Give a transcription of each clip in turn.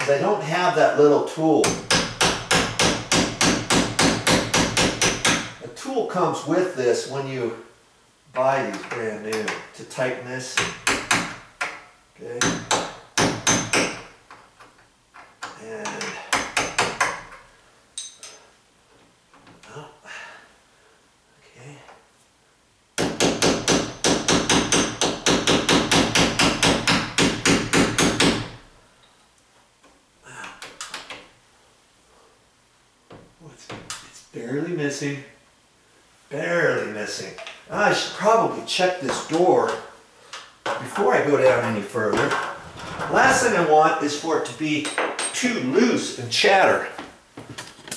is I don't have that little tool. A tool comes with this when you buy these brand new to tighten this. Okay. And oh, okay. It's barely missing. Barely missing. I should probably check this door before I go down any further. Last thing I want is for it to be too loose and chatter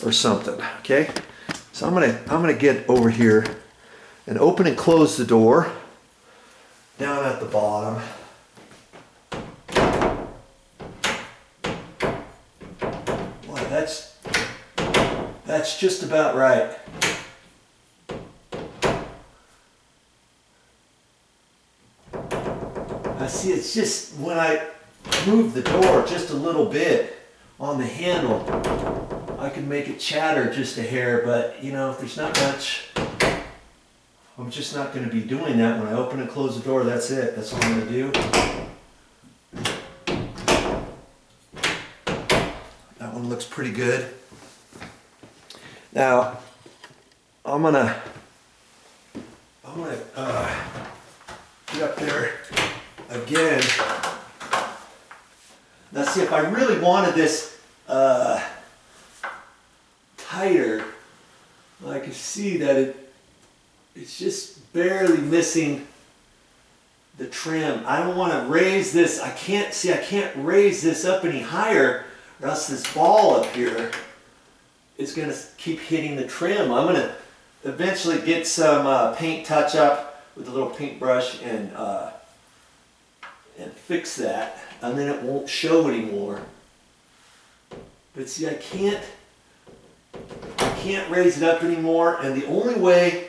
or something. Okay, so I'm gonna get over here and open and close the door down at the bottom. Boy, that's just about right. I see it's just when I move the door just a little bit on the handle, I can make it chatter just a hair, but you know, if there's not much, I'm just not going to be doing that. When I open and close the door, that's it. That's what I'm going to do. That one looks pretty good. Now, I'm gonna get up there again. Now see, if I really wanted this tighter, I can see that it's just barely missing the trim. I don't want to raise this. I can't raise this up any higher, or else this ball up here is going to keep hitting the trim. I'm going to eventually get some paint touch up with a little paintbrush and fix that, and then it won't show anymore. But see, I can't raise it up anymore, and the only way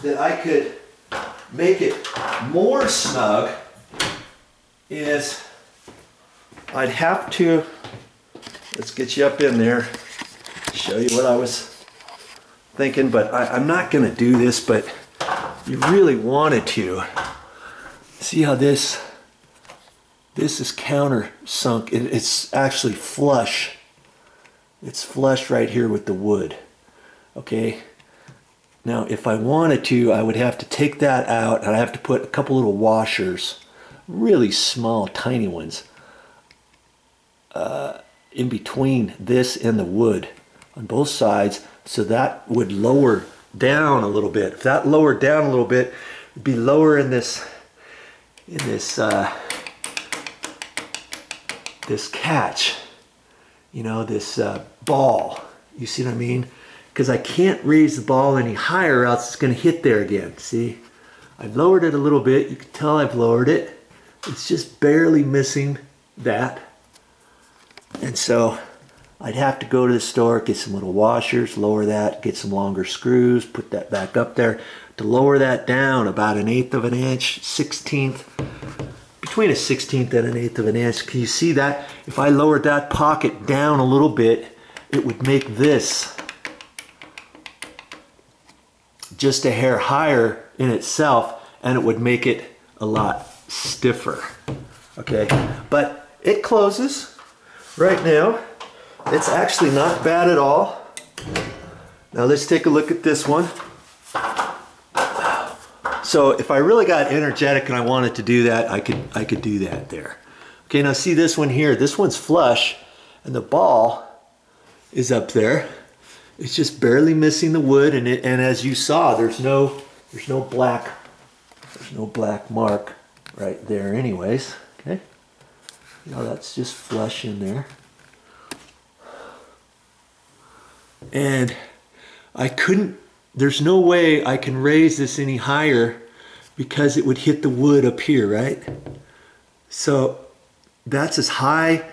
that I could make it more snug is I'd have to, let's get you up in there, show you what I was thinking, but I'm not going to do this, but you really wanted to. See how this is countersunk. It's actually flush. It's flush right here with the wood. Okay. Now, if I wanted to, I would have to take that out, and I have to put a couple little washers, really small, tiny ones, in between this and the wood on both sides, so that would lower down a little bit. If that lowered down a little bit, it'd be lower in this catch, you know, this ball. You see what I mean? Because I can't raise the ball any higher, or else it's going to hit there again. See, I've lowered it a little bit. You can tell I've lowered it. It's just barely missing that. And so I'd have to go to the store, get some little washers, lower that, get some longer screws, put that back up there to lower that down about 1/8 of an inch, 1/16, between a 1/16 and 1/8 of an inch. Can you see that? If I lowered that pocket down a little bit, it would make this just a hair higher in itself, and it would make it a lot stiffer. Okay, but it closes right now. It's actually not bad at all. Now let's take a look at this one. So if I really got energetic and I wanted to do that, I could do that there. Okay, now see this one here. This one's flush, and the ball is up there. It's just barely missing the wood, and as you saw, there's no black mark right there anyways. Okay, you know, that's just flush in there. And there's no way I can raise this any higher, because it would hit the wood up here, right? So that's as high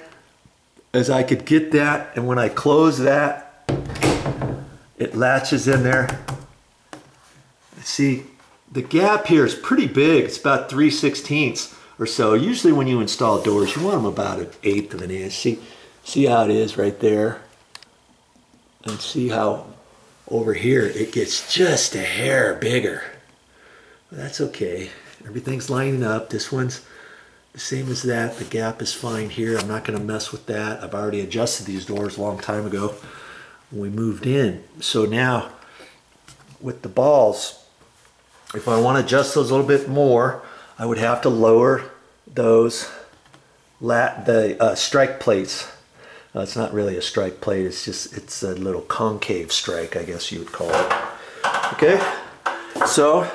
as I could get that, and when I close that, it latches in there. See, the gap here is pretty big. It's about 3/16 or so. Usually when you install doors, you want them about 1/8 of an inch. See, See how it is right there? And see how over here it gets just a hair bigger. But that's okay. Everything's lining up. This one's the same as that. The gap is fine here. I'm not going to mess with that. I've already adjusted these doors a long time ago when we moved in. So now with the balls, if I want to adjust those a little bit more, I would have to lower those strike plates. It's not really a strike plate, it's a little concave strike, I guess you would call it. Okay, so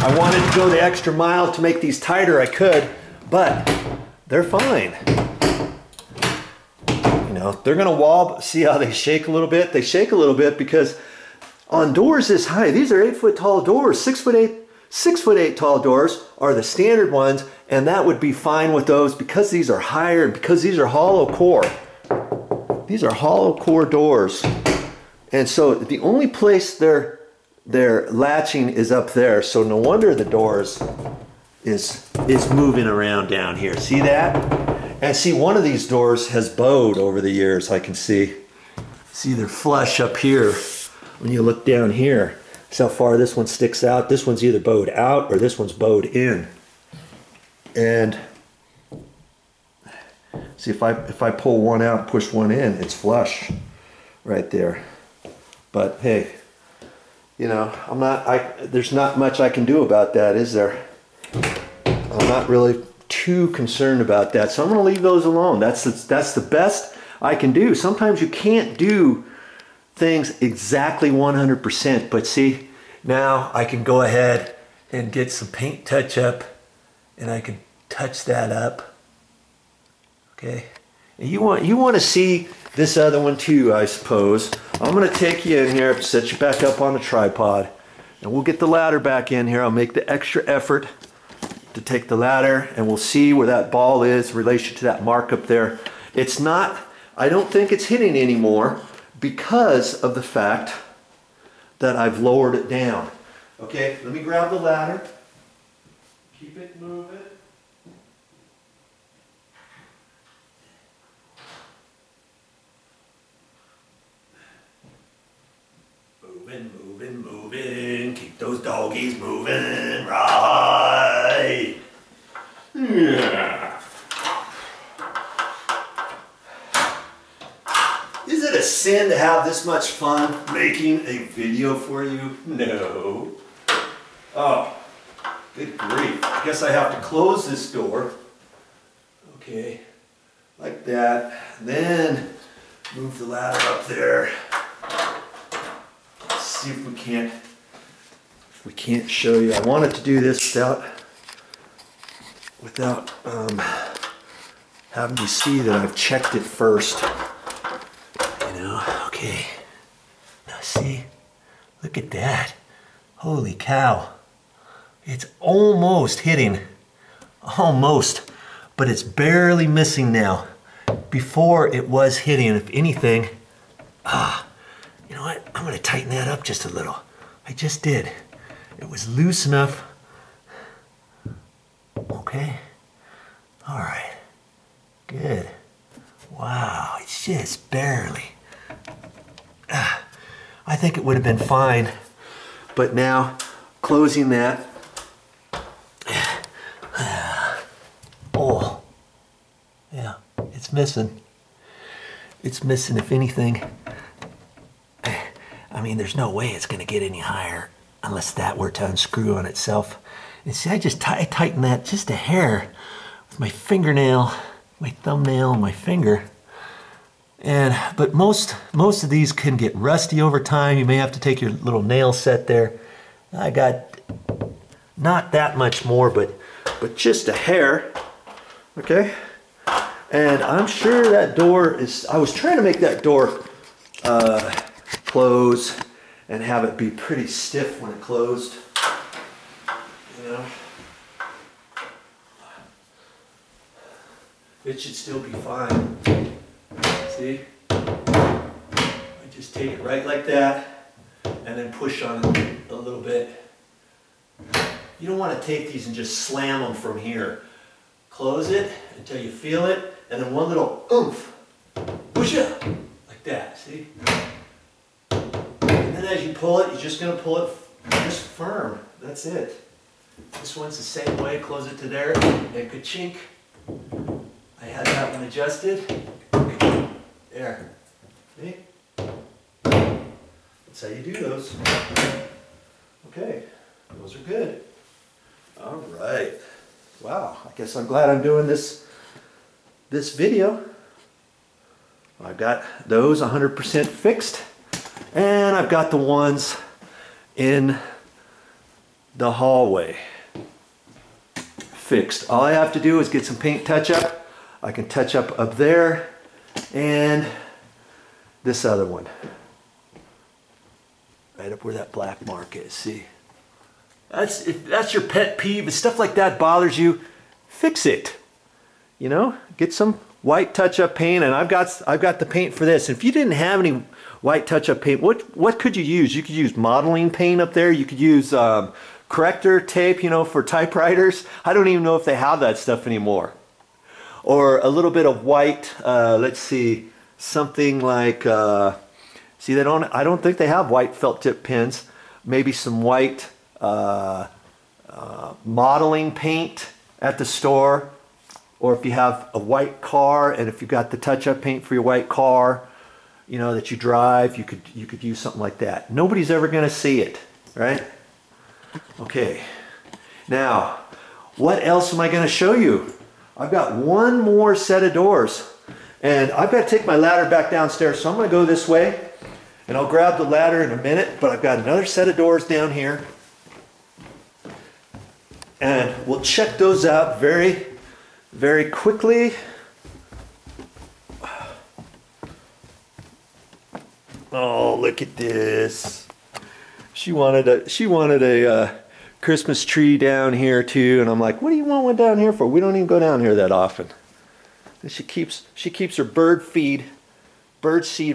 I wanted to go the extra mile to make these tighter. I could, but they're fine. You know, they're gonna wobble. See how they shake a little bit? They shake a little bit because on doors this high, these are 8-foot tall doors, 6'8" tall doors are the standard ones, and that would be fine with those because these are higher and because these are hollow core. These are hollow core doors. And so the only place they're latching is up there. So no wonder the doors is moving around down here. See that? And see, one of these doors has bowed over the years, I can see. See, they're flush up here when you look down here. See how far this one sticks out? This one's either bowed out or this one's bowed in. And see, if I pull one out and push one in, it's flush right there. But hey, you know, there's not much I can do about that, is there? I'm not really too concerned about that, so I'm going to leave those alone. That's the best I can do. Sometimes you can't do things exactly 100%, but see, now I can go ahead and get some paint touch up, and I can touch that up. Okay, and you want to see this other one too, I suppose. I'm going to take you in here, set you back up on the tripod, and we'll get the ladder back in here. I'll make the extra effort to take the ladder, and we'll see where that ball is in relation to that mark up there. It's not, I don't think it's hitting anymore because of the fact that I've lowered it down. Okay, let me grab the ladder. Keep it moving. Moving. Keep those doggies moving, right? Yeah. Is it a sin to have this much fun making a video for you? No. Oh, good grief. I guess I have to close this door. Okay, like that. And then move the ladder up there. Let's see if we can't show you. I wanted to do this without having you see that I've checked it first. You know, okay. Now see, look at that. Holy cow. It's almost hitting. Almost. But it's barely missing now. Before it was hitting, if anything. You know what? I'm going to tighten that up just a little. I just did. It was loose enough. Okay. All right. Good. Wow. It's just barely. I think it would have been fine. But now, closing that. Oh. Yeah. It's missing. It's missing, if anything. I mean, there's no way it's going to get any higher unless that were to unscrew on itself. And see, I just tighten that just a hair with my fingernail, my thumbnail, and my finger. But most of these can get rusty over time. You may have to take your little nail set there. I got not that much more, but just a hair. Okay, and I'm sure that door is. I was trying to make that door close and have it be pretty stiff when it closed. You know, it should still be fine. See, I just take it right like that and then push on it a little bit. You don't want to take these and just slam them from here. Close it until you feel it, and then one little oomph. Push it like that, see? And then as you pull it, you're just going to pull it just firm. That's it. This one's the same way. Close it to there, and ka-chink. I had that one adjusted. There. See? That's how you do those. Okay, those are good. All right. Wow, I guess I'm glad I'm doing this video. I've got those 100% fixed, and I've got the ones in the hallway fixed. All I have to do is get some paint touch up. I can touch up there and this other one. Right up where that black mark is, see? If that's your pet peeve, if stuff like that bothers you, fix it. You know, get some white touch-up paint, and I've got the paint for this. If you didn't have any white touch-up paint, what could you use? You could use modeling paint up there. You could use corrector tape, you know, for typewriters. I don't even know if they have that stuff anymore. Or a little bit of white. Let's see, something like. See, I don't think they have white felt tip pens. Maybe some white modeling paint at the store. Or if you have a white car, and if you've got the touch-up paint for your white car, you know, that you drive, you could use something like that. Nobody's ever going to see it, right? Okay. Now, what else am I going to show you? I've got one more set of doors, and I've got to take my ladder back downstairs, so I'm going to go this way, and I'll grab the ladder in a minute, but I've got another set of doors down here, and we'll check those out very, very quickly. Oh, look at this. She wanted a Christmas tree down here too, and I'm like, what do you want one down here for? We don't even go down here that often. And she keeps her bird seed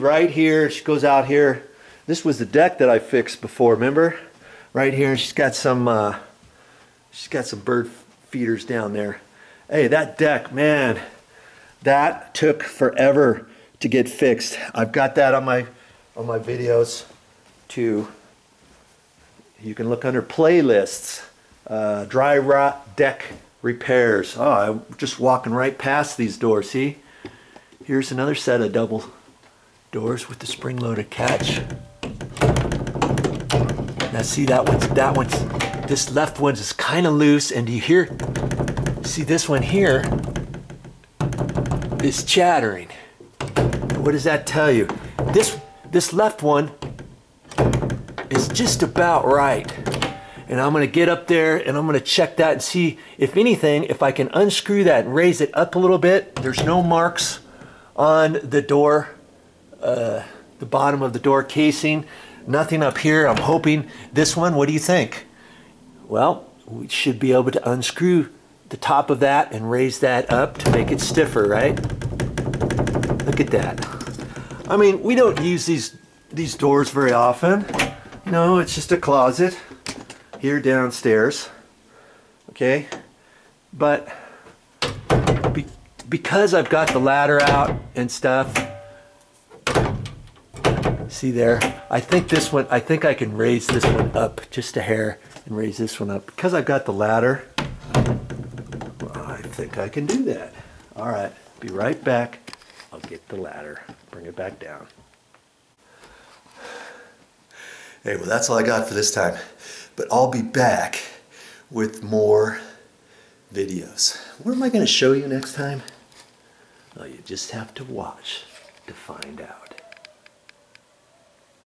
right here. She goes out here. This was the deck that I fixed before, remember? Right here, and she's got some bird feeders down there. Hey, that deck, man, that took forever to get fixed. I've got that on my videos too. You can look under playlists, dry rot deck repairs. Oh, I'm just walking right past these doors. See, here's another set of double doors with the spring-loaded catch. Now see, this left one's is kind of loose, and do you hear? See, this one here is chattering. What does that tell you? This left one is just about right. And I'm going to get up there and I'm going to check that and see, if anything, if I can unscrew that and raise it up a little bit. There's no marks on the door, the bottom of the door casing. Nothing up here. I'm hoping this one, what do you think? Well, we should be able to unscrew the top of that and raise that up to make it stiffer, right? Look at that. I mean, we don't use these doors very often. No, it's just a closet here downstairs. Okay, but because I've got the ladder out and stuff, see there, I think I can raise this one up just a hair and raise this one up. Because I've got the ladder, I think I can do that. All right, be right back. I'll get the ladder, bring it back down. Hey, well, that's all I got for this time. But I'll be back with more videos. What am I going to show you next time? Well, you just have to watch to find out.